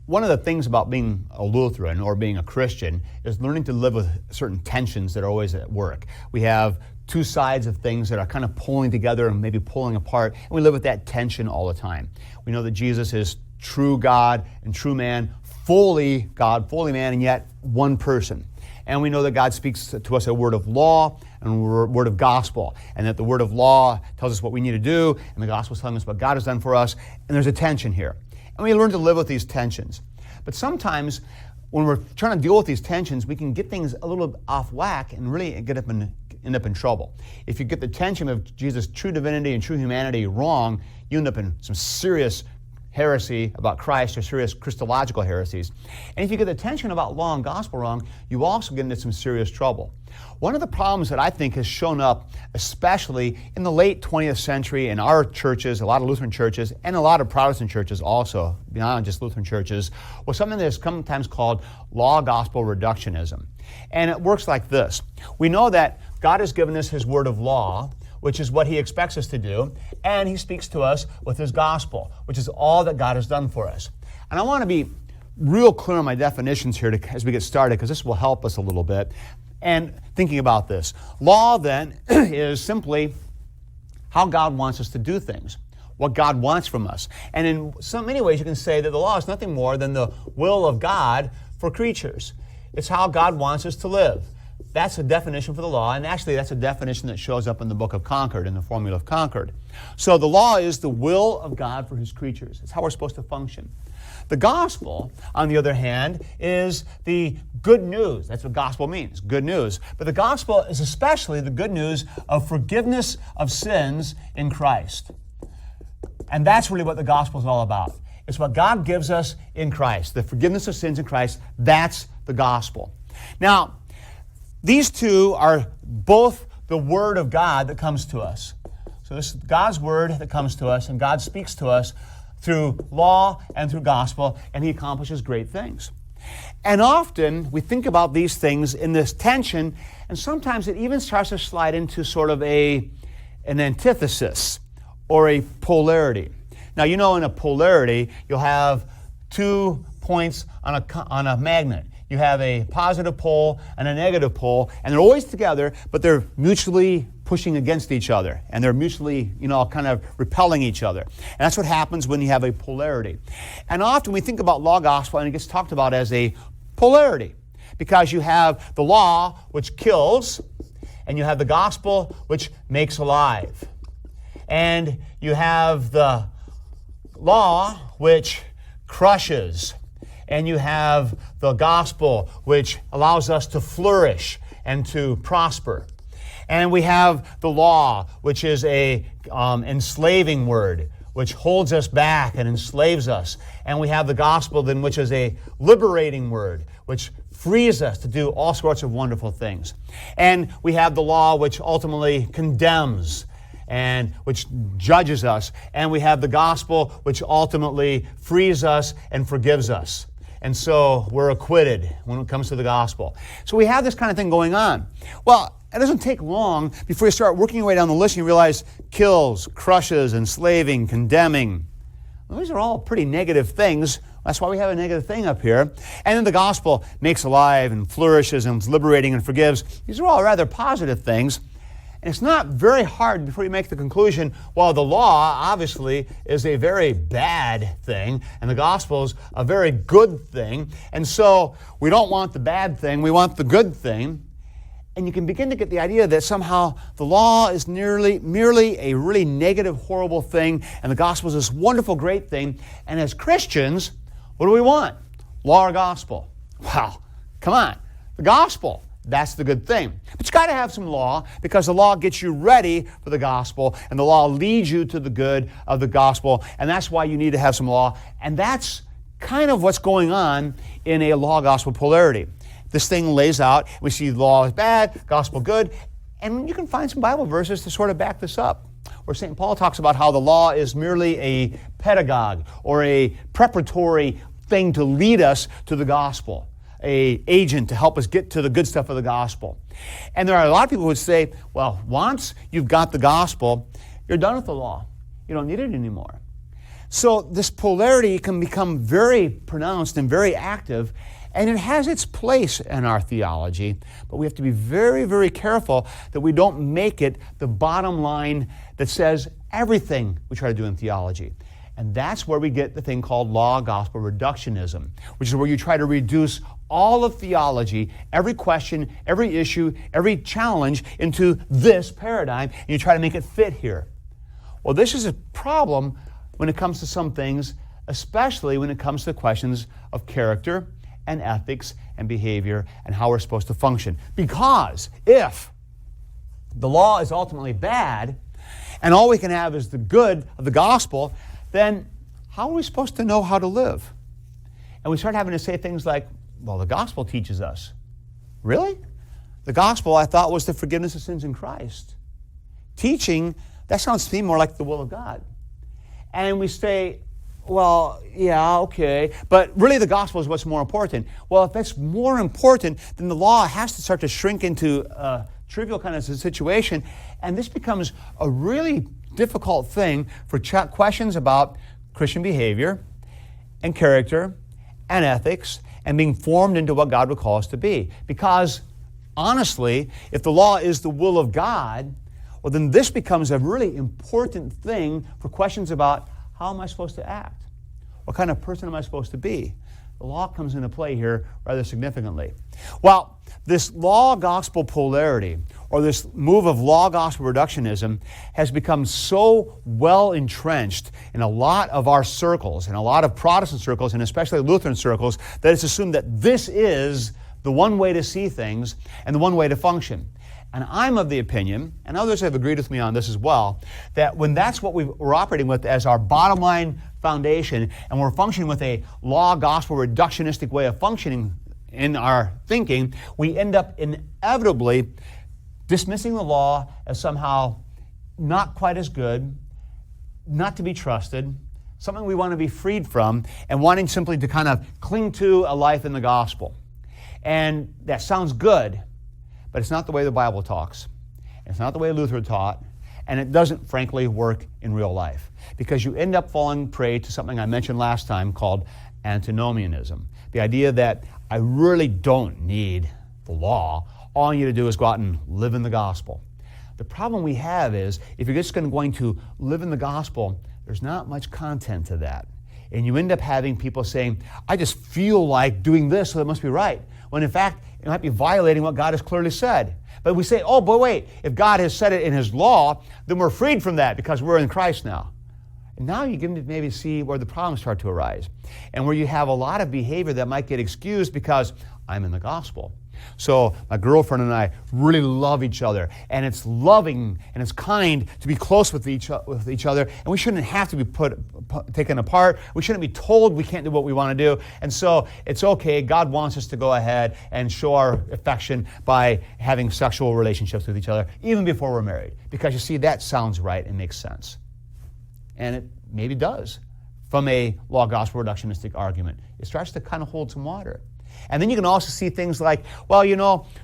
one of the things about being a Lutheran or being a Christian is learning to live with certain tensions that are always at work. We have two sides of things that are kind of pulling together and maybe pulling apart, and we live with that tension all the time. We know that Jesus is true God and true man, fully God, fully man, and yet one person. And we know that God speaks to us a word of law and a word of gospel, and that the word of law tells us what we need to do, and the gospel is telling us what God has done for us, and there's a tension here. And we learn to live with these tensions. But sometimes when we're trying to deal with these tensions, we can get things a little off whack and really end up in trouble. If you get the tension of Jesus' true divinity and true humanity wrong, you end up in some serious heresy about Christ or serious Christological heresies. And if you get the tension about law and gospel wrong, you also get into some serious trouble. One of the problems that I think has shown up, especially in the late 20th century in our churches, a lot of Lutheran churches, and a lot of Protestant churches also, beyond just Lutheran churches, was something that is sometimes called law-gospel reductionism. And it works like this. We know that God has given us His word of law, which is what He expects us to do, and He speaks to us with His gospel, which is all that God has done for us. And I want to be real clear on my definitions here as we get started, because this will help us a little bit. And thinking about this, law then is simply how God wants us to do things, what God wants from us. And in so many ways you can say that the law is nothing more than the will of God for creatures. It's how God wants us to live. That's a definition for the law, and actually that's a definition that shows up in the book of Concord, in the formula of Concord. So the law is the will of God for His creatures. It's how we're supposed to function. The gospel, on the other hand, is the good news. That's what gospel means, good news. But the gospel is especially the good news of forgiveness of sins in Christ. And that's really what the gospel is all about. It's what God gives us in Christ, the forgiveness of sins in Christ. That's the gospel. Now, these two are both the Word of God that comes to us. So this is God's Word that comes to us, and God speaks to us through law and through gospel, and He accomplishes great things. And often we think about these things in this tension, and sometimes it even starts to slide into sort of an antithesis or a polarity. Now, you know, in a polarity, you'll have 2 points on a magnet. You have a positive pole and a negative pole, and they're always together, but they're mutually pushing against each other, and they're mutually, kind of repelling each other. And that's what happens when you have a polarity. And often we think about law gospel, and it gets talked about as a polarity, because you have the law, which kills, and you have the gospel, which makes alive. And you have the law, which crushes, and you have the gospel, which allows us to flourish and to prosper. And we have the law, which is a enslaving word, which holds us back and enslaves us. And we have the gospel, then, which is a liberating word, which frees us to do all sorts of wonderful things. And we have the law, which ultimately condemns and which judges us. And we have the gospel, which ultimately frees us and forgives us. And so we're acquitted when it comes to the gospel. So we have this kind of thing going on. Well, it doesn't take long before you start working your way down the list and you realize kills, crushes, enslaving, condemning. Well, these are all pretty negative things. That's why we have a negative thing up here. And then the gospel makes alive and flourishes and is liberating and forgives. These are all rather positive things. And it's not very hard before you make the conclusion, well, the law obviously is a very bad thing, and the gospel is a very good thing. And so we don't want the bad thing, we want the good thing. And you can begin to get the idea that somehow the law is merely a really negative, horrible thing, and the gospel is this wonderful, great thing. And as Christians, what do we want? Law or gospel? Wow, come on, the gospel. That's the good thing. But you got to have some law, because the law gets you ready for the gospel, and the law leads you to the good of the gospel, and that's why you need to have some law. And that's kind of what's going on in a law-gospel polarity. This thing lays out, we see law is bad, gospel good, and you can find some Bible verses to sort of back this up, where St. Paul talks about how the law is merely a pedagogue or a preparatory thing to lead us to the gospel. An agent to help us get to the good stuff of the gospel. And there are a lot of people who would say, well, once you've got the gospel, you're done with the law. You don't need it anymore. So this polarity can become very pronounced and very active, and it has its place in our theology, but we have to be very, very careful that we don't make it the bottom line that says everything we try to do in theology. And that's where we get the thing called law-gospel reductionism, which is where you try to reduce all of theology, every question, every issue, every challenge into this paradigm, and you try to make it fit here. Well, this is a problem when it comes to some things, especially when it comes to questions of character and ethics and behavior and how we're supposed to function. Because if the law is ultimately bad and all we can have is the good of the gospel, then how are we supposed to know how to live? And we start having to say things like, well, the gospel teaches us. Really? The gospel, I thought, was the forgiveness of sins in Christ. Teaching, that sounds to me more like the will of God. And we say, well, yeah, okay, but really the gospel is what's more important. Well, if that's more important, then the law has to start to shrink into a trivial kind of situation, and this becomes a really difficult thing for questions about Christian behavior and character and ethics and being formed into what God would call us to be. Because, honestly, if the law is the will of God, well, then this becomes a really important thing for questions about how am I supposed to act? What kind of person am I supposed to be? The law comes into play here rather significantly. Well, this law-gospel polarity, or this move of law-gospel reductionism, has become so well entrenched in a lot of our circles, in a lot of Protestant circles, and especially Lutheran circles, that it's assumed that this is the one way to see things and the one way to function. And I'm of the opinion, and others have agreed with me on this as well, that when that's what we're operating with as our bottom line foundation, and we're functioning with a law-gospel reductionistic way of functioning in our thinking, we end up inevitably dismissing the law as somehow not quite as good, not to be trusted, something we want to be freed from, and wanting simply to kind of cling to a life in the gospel. And that sounds good, but it's not the way the Bible talks. It's not the way Luther taught, and it doesn't, frankly, work in real life. Because you end up falling prey to something I mentioned last time called antinomianism. The idea that I really don't need the law. All you need to do is go out and live in the gospel. The problem we have is if you're just going to live in the gospel, there's not much content to that. And you end up having people saying, I just feel like doing this, so it must be right. When in fact, it might be violating what God has clearly said. But we say, oh, but wait, if God has said it in His law, then we're freed from that because we're in Christ now. And now you can maybe see where the problems start to arise and where you have a lot of behavior that might get excused because I'm in the gospel. So my girlfriend and I really love each other, and it's loving and it's kind to be close with each other, and we shouldn't have to be taken apart. We shouldn't be told we can't do what we want to do, and so it's okay. God wants us to go ahead and show our affection by having sexual relationships with each other, even before we're married, because you see, that sounds right and makes sense. And it maybe does from a law-gospel reductionistic argument. It starts to kind of hold some water. And then you can also see things like, well,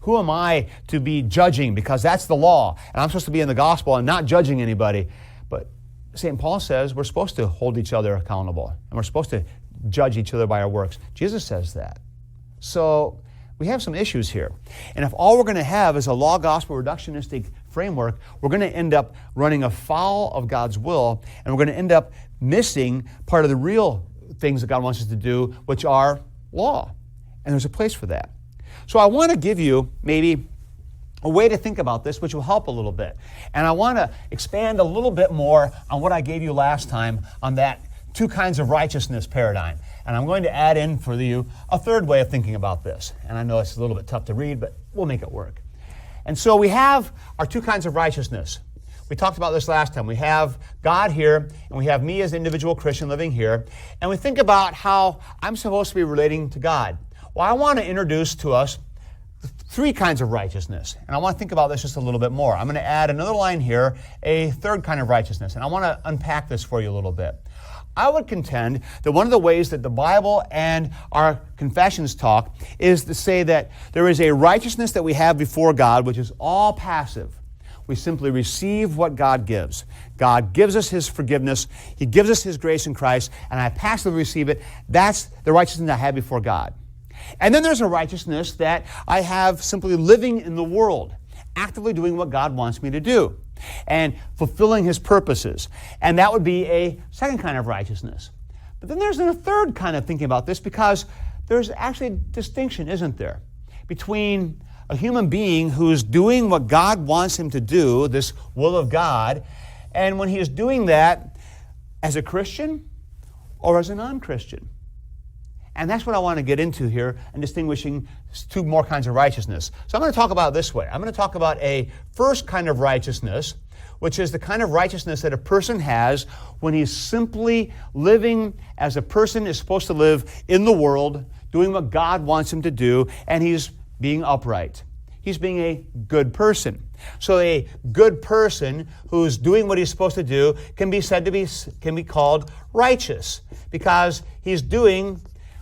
who am I to be judging? Because that's the law. And I'm supposed to be in the gospel and not judging anybody. But St. Paul says we're supposed to hold each other accountable. And we're supposed to judge each other by our works. Jesus says that. So we have some issues here. And if all we're going to have is a law-gospel reductionistic framework, we're going to end up running afoul of God's will. And we're going to end up missing part of the real things that God wants us to do, which are law. And there's a place for that. So I want to give you maybe a way to think about this, which will help a little bit. And I want to expand a little bit more on what I gave you last time on that two kinds of righteousness paradigm. And I'm going to add in for you a third way of thinking about this. And I know it's a little bit tough to read, but we'll make it work. And so we have our two kinds of righteousness. We talked about this last time. We have God here, and we have me as an individual Christian living here. And we think about how I'm supposed to be relating to God. Well, I want to introduce to us three kinds of righteousness. And I want to think about this just a little bit more. I'm going to add another line here, a third kind of righteousness. And I want to unpack this for you a little bit. I would contend that one of the ways that the Bible and our confessions talk is to say that there is a righteousness that we have before God, which is all passive, we simply receive what God gives. God gives us His forgiveness. He gives us His grace in Christ, and I passively receive it. That's the righteousness I have before God. And then there's a righteousness that I have simply living in the world, actively doing what God wants me to do, and fulfilling His purposes. And that would be a second kind of righteousness. But then there's a third kind of thinking about this, because there's actually a distinction, isn't there, between a human being who's doing what God wants him to do, this will of God, and when he is doing that as a Christian or as a non-Christian. And that's what I want to get into here in distinguishing two more kinds of righteousness. So I'm going to talk about it this way. I'm going to talk about a first kind of righteousness, which is the kind of righteousness that a person has when he's simply living as a person is supposed to live in the world, doing what God wants him to do, and he's being upright. He's being a good person. So a good person who's doing what he's supposed to do can be called righteous, because he's doing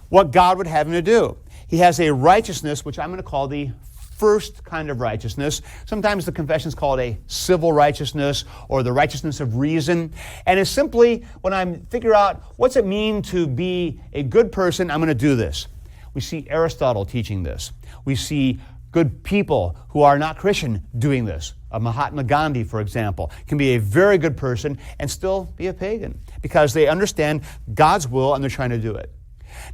what God would have him to do. He has a righteousness which I'm going to call the first kind of righteousness. Sometimes the confessions call it a civil righteousness or the righteousness of reason. And it's simply when I figure out what's it mean to be a good person, I'm going to do this. We see Aristotle teaching this. We see good people who are not Christian doing this. Mahatma Gandhi, for example, can be a very good person and still be a pagan because they understand God's will and they're trying to do it.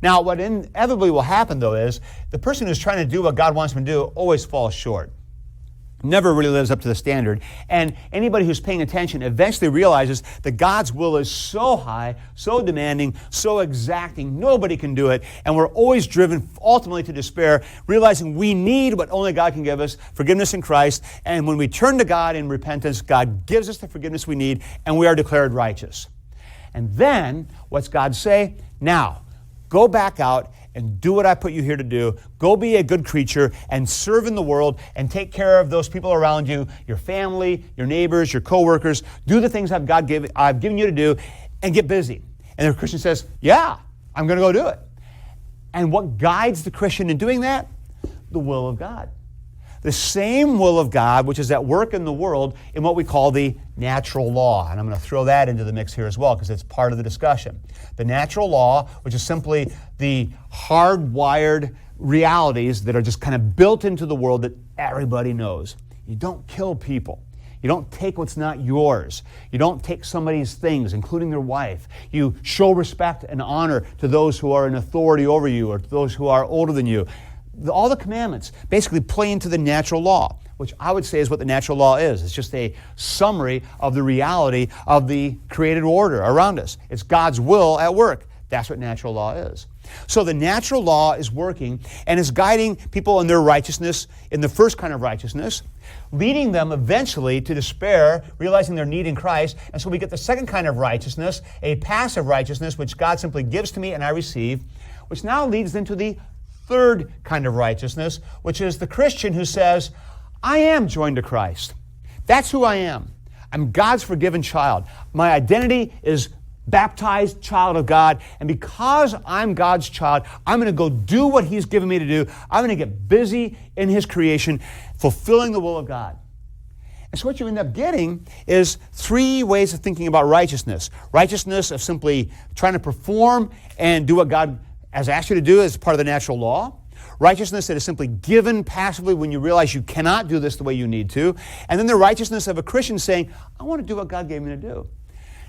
Now, what inevitably will happen, though, is the person who's trying to do what God wants them to do always falls short. Never really lives up to the standard. And anybody who's paying attention eventually realizes that God's will is so high, so demanding, so exacting, nobody can do it. And we're always driven ultimately to despair, realizing we need what only God can give us, forgiveness in Christ. And when we turn to God in repentance, God gives us the forgiveness we need, and we are declared righteous. And then, what's God say? Now, go back out and do what I put you here to do. Go be a good creature and serve in the world and take care of those people around you, your family, your neighbors, your coworkers. Do the things I've given you to do and get busy. And the Christian says, yeah, I'm going to go do it. And what guides the Christian in doing that? The will of God. The same will of God, which is at work in the world in what we call the natural law. And I'm going to throw that into the mix here as well because it's part of the discussion. The natural law, which is simply the hardwired realities that are just kind of built into the world that everybody knows. You don't kill people. You don't take what's not yours. You don't take somebody's things, including their wife. You show respect and honor to those who are in authority over you or to those who are older than you. All the commandments basically play into the natural law, which I would say is what the natural law is. It's just a summary of the reality of the created order around us. It's God's will at work. That's what natural law is. So the natural law is working and is guiding people in their righteousness, in the first kind of righteousness, leading them eventually to despair, realizing their need in Christ. And so we get the second kind of righteousness, a passive righteousness, which God simply gives to me and I receive, which now leads into the third kind of righteousness, which is the Christian who says, I am joined to Christ. That's who I am. I'm God's forgiven child. My identity is baptized child of God, and because I'm God's child, I'm going to go do what He's given me to do. I'm going to get busy in His creation, fulfilling the will of God. And so what you end up getting is three ways of thinking about righteousness. Righteousness of simply trying to perform and do what God has asked you to do as part of the natural law. Righteousness that is simply given passively when you realize you cannot do this the way you need to. And then the righteousness of a Christian saying, I want to do what God gave me to do.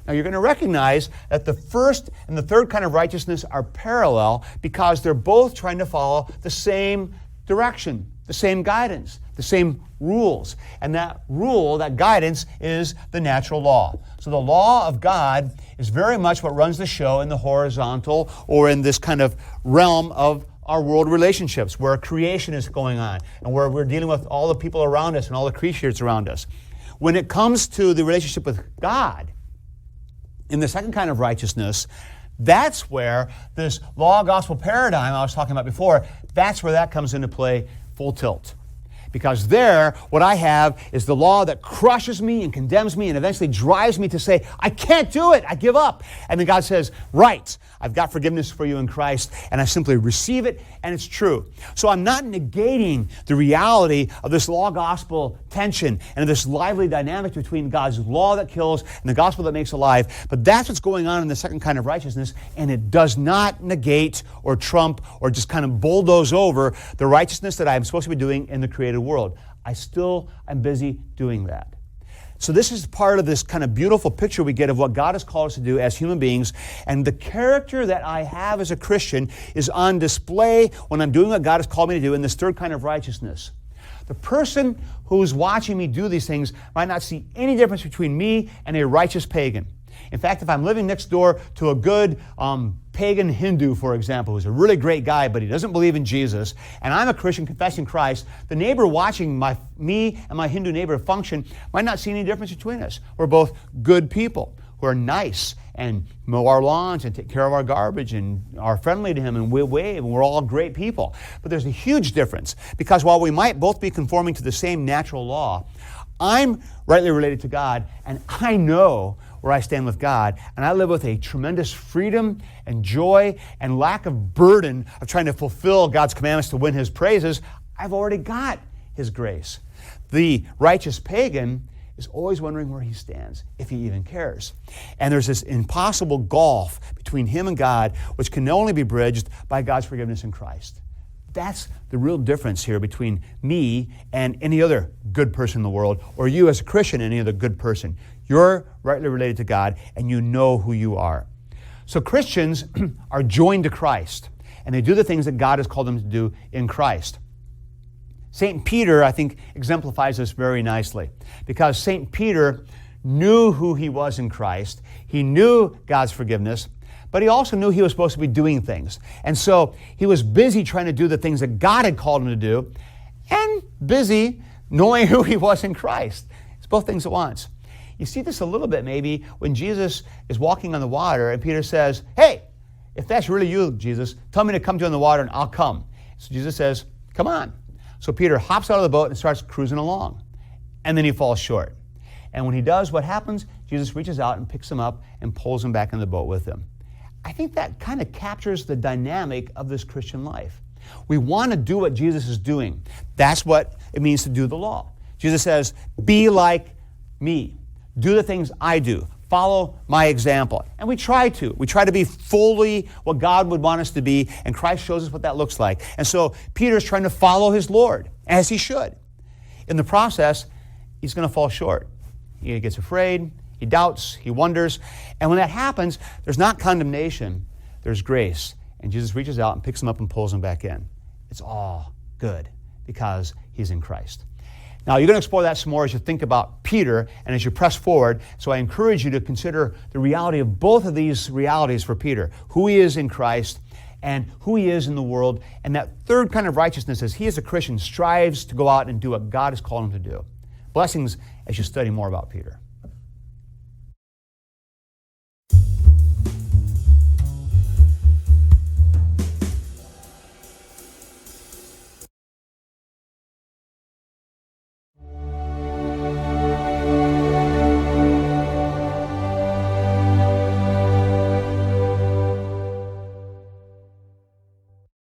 Now you're going to recognize that the first and the third kind of righteousness are parallel because they're both trying to follow the same direction, the same guidance, the same rules. And that rule, that guidance, is the natural law. So the law of God is very much what runs the show in the horizontal or in this kind of realm of our world relationships where creation is going on and where we're dealing with all the people around us and all the creatures around us. When it comes to the relationship with God, in the second kind of righteousness, that's where this law-gospel paradigm I was talking about before, that's where that comes into play full tilt. Because there, what I have is the law that crushes me and condemns me and eventually drives me to say, I can't do it, I give up. And then God says, right, I've got forgiveness for you in Christ, and I simply receive it, and it's true. So I'm not negating the reality of this law-gospel tension and this lively dynamic between God's law that kills and the gospel that makes alive, but that's what's going on in the second kind of righteousness, and it does not negate or trump or just kind of bulldoze over the righteousness that I'm supposed to be doing in the created world. I still am busy doing that. So this is part of this kind of beautiful picture we get of what God has called us to do as human beings, and the character that I have as a Christian is on display when I'm doing what God has called me to do in this third kind of righteousness. The person who's watching me do these things might not see any difference between me and a righteous pagan. In fact, if I'm living next door to a good pagan Hindu, for example, who's a really great guy, but he doesn't believe in Jesus, and I'm a Christian confessing Christ, the neighbor watching me and my Hindu neighbor function might not see any difference between us. We're both good people who are nice and mow our lawns and take care of our garbage and are friendly to him and we wave, and we're all great people. But there's a huge difference, because while we might both be conforming to the same natural law, I'm rightly related to God, and I know where I stand with God, and I live with a tremendous freedom and joy and lack of burden of trying to fulfill God's commandments to win His praises. I've already got His grace. The righteous pagan is always wondering where he stands, if he even cares. And there's this impossible gulf between him and God, which can only be bridged by God's forgiveness in Christ. That's the real difference here between me and any other good person in the world, or you as a Christian and any other good person. You're rightly related to God, and you know who you are. So Christians are joined to Christ, and they do the things that God has called them to do in Christ. St. Peter, I think, exemplifies this very nicely, because St. Peter knew who he was in Christ. He knew God's forgiveness, but he also knew he was supposed to be doing things. And so he was busy trying to do the things that God had called him to do, and busy knowing who he was in Christ. It's both things at once. You see this a little bit maybe when Jesus is walking on the water and Peter says, hey, if that's really you, Jesus, tell me to come to you on the water and I'll come. So Jesus says, come on. So Peter hops out of the boat and starts cruising along. And then he falls short. And when he does, what happens? Jesus reaches out and picks him up and pulls him back in the boat with him. I think that kind of captures the dynamic of this Christian life. We want to do what Jesus is doing. That's what it means to do the law. Jesus says, be like me. Do the things I do. Follow my example. And we try to. We try to be fully what God would want us to be, and Christ shows us what that looks like. And so Peter's trying to follow his Lord, as he should. In the process, he's going to fall short. He gets afraid, he doubts, he wonders. And when that happens, there's not condemnation, there's grace. And Jesus reaches out and picks him up and pulls him back in. It's all good because he's in Christ. Now, you're going to explore that some more as you think about Peter and as you press forward. So I encourage you to consider the reality of both of these realities for Peter, who he is in Christ and who he is in the world, and that third kind of righteousness as he as a Christian strives to go out and do what God has called him to do. Blessings as you study more about Peter.